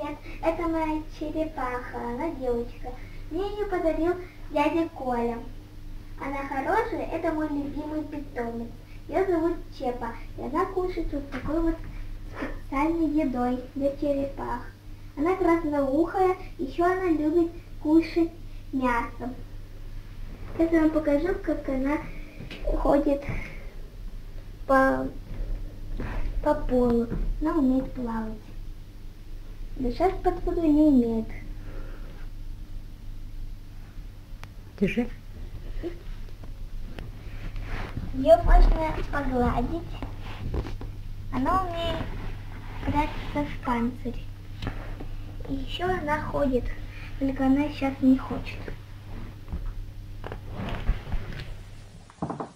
Нет, это моя черепаха, она девочка. Мне ее подарил дядя Коля. Она хорошая, это мой любимый питомец. Ее зовут Чепа, и она кушает вот такой вот специальной едой для черепах. Она красноухая, еще она любит кушать мясо. Сейчас я вам покажу, как она ходит по полу. Она умеет плавать. Дышать под водой не умеет. Держи. Ее можно погладить. Она умеет прятаться в панцирь. И еще она ходит, только она сейчас не хочет.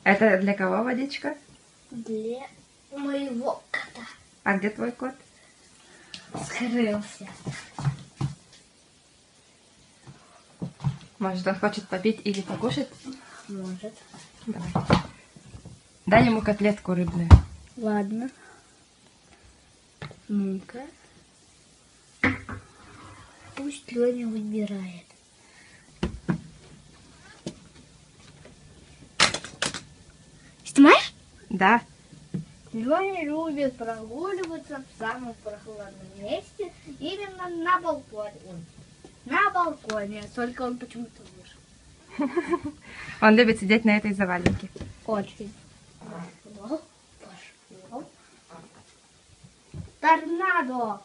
Это для кого водичка? Для моего кота. А где твой кот? Скрылся. Может, он хочет попить или покушать? Может. Давай. Дай ему котлетку рыбную. Ладно. Ну-ка. Пусть Леня выбирает. Снимаешь? Да. Леня любит прогуливаться в самом прохладном месте, именно на балконе. На балконе, только он почему-то вышел. Он любит сидеть на этой заваленке. Очень. Пошло. Торнадо!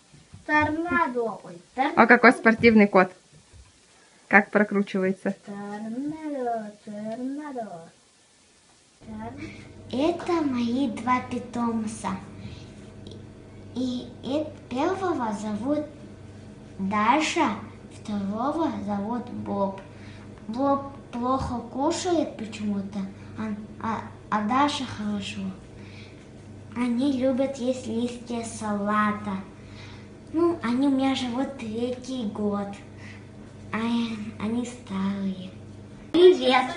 Торнадо! Ой, торнадо! О, какой спортивный кот. Как прокручивается. Торнадо, торнадо. Это мои два питомца. И первого зовут Даша, второго зовут Боб. Боб плохо кушает почему-то, а Даша хорошо. Они любят есть листья салата. Ну, они у меня живут 3-й год. Они старые. Привет!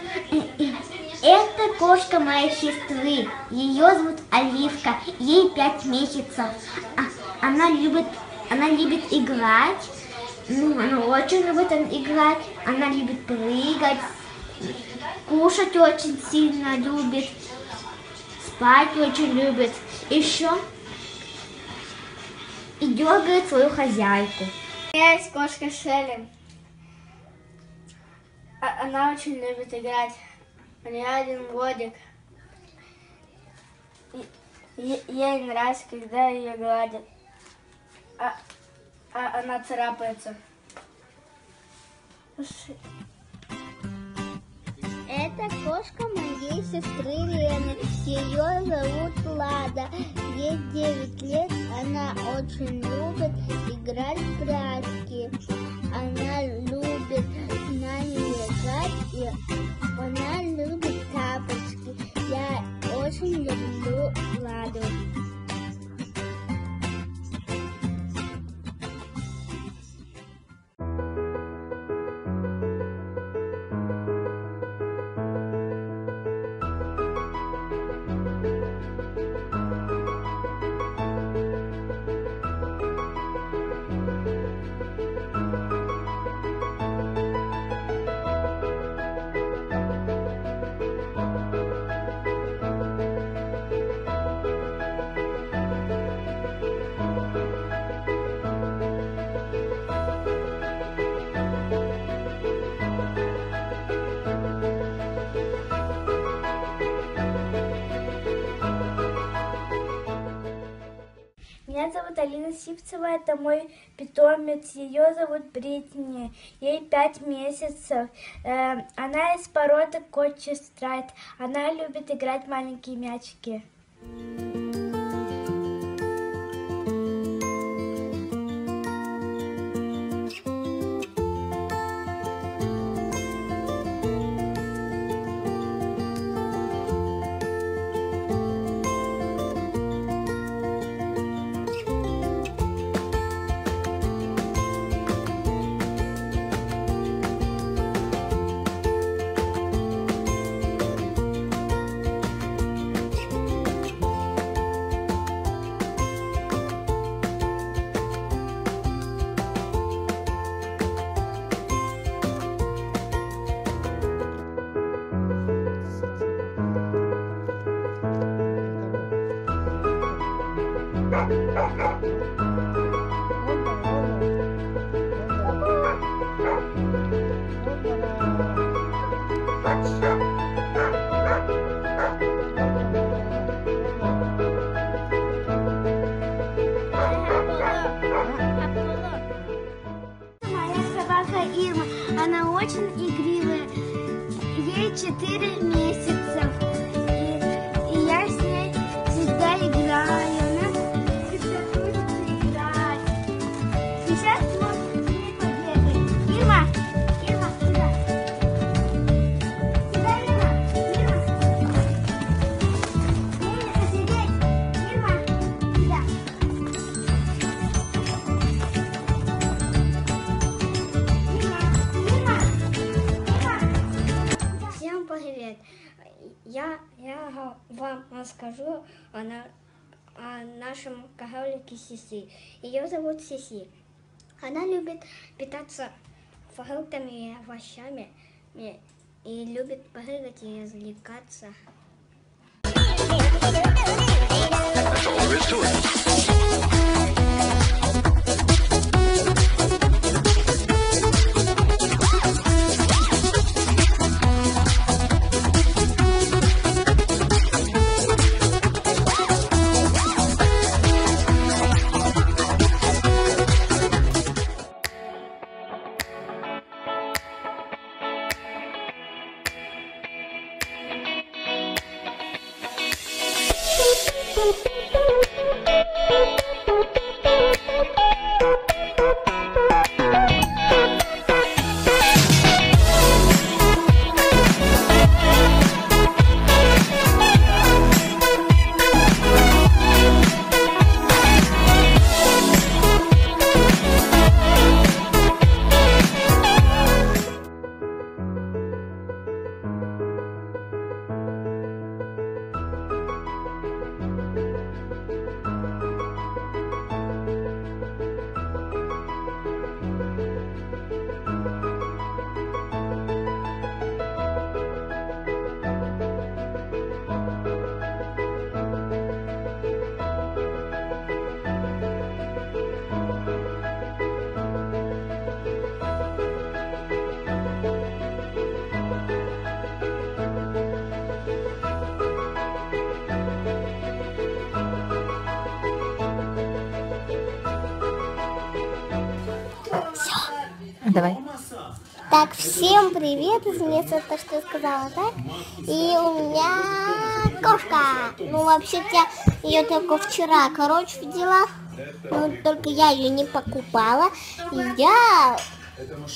Это кошка моей сестры. Ее зовут Оливка. Ей 5 месяцев. Она любит играть. Ну, она очень любит играть. Она любит прыгать. Кушать очень сильно любит. Спать очень любит. Еще и дергает свою хозяйку. У меня есть кошка Шелли. Она очень любит играть. У нее 1 годик. Ей нравится, когда ее гладят. Она царапается. Это кошка моей сестры Лены. Ее зовут Лада. Ей 9 лет. Она очень любит играть в прятки. Она любит с нами играть. И она любит тапочки. Я очень люблю Ладу. Меня зовут Алина Сивцева, это мой питомец, ее зовут Бритни, ей 5 месяцев. Она из породы Кочи Страйт, она любит играть в маленькие мячики. Моя собака Ирма, она очень игривая, ей 4 месяца, и я с ней всегда играю, она всегда хочет играть. Сейчас можно с ней побегать. Ирма, Ирма, сюда. Сюда, Ирма, Ирма. Ирма, посидеть. Ирма, сюда. Всем привет! Я вам расскажу о нашем кролике Сиси. Ее зовут Сиси. Она любит питаться фруктами и овощами и любит прыгать и развлекаться. Давай. Так, всем привет, извините то, что я сказала, так? И у меня кошка. Ну, вообще-то я ее только вчера, короче, в делах. Ну, только я ее не покупала. И я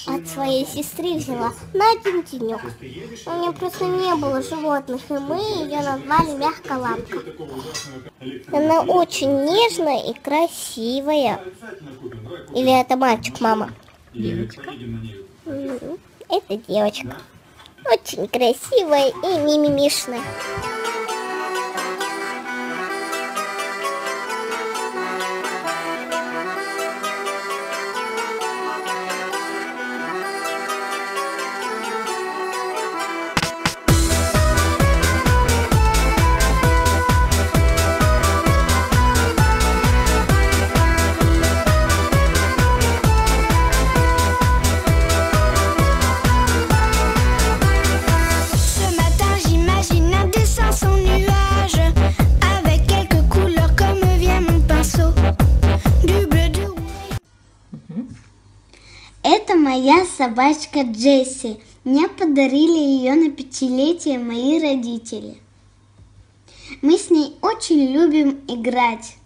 от своей сестры взяла на один денек. У меня просто не было животных, и мы ее назвали мягколапка. Она очень нежная и красивая. Или это мальчик, мама? Девочка. Это девочка. Очень красивая и мимимишная. Это моя собачка Джесси. Мне подарили ее на 5-летие мои родители. Мы с ней очень любим играть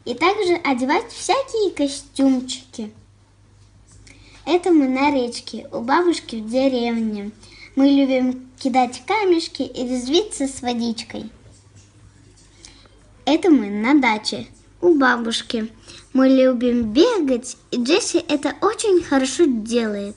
и также одевать всякие костюмчики. Это мы на речке, у бабушки в деревне. Мы любим кидать камешки и резвиться с водичкой. Это мы на даче, у бабушки. Мы любим бегать, и Джесси это очень хорошо делает.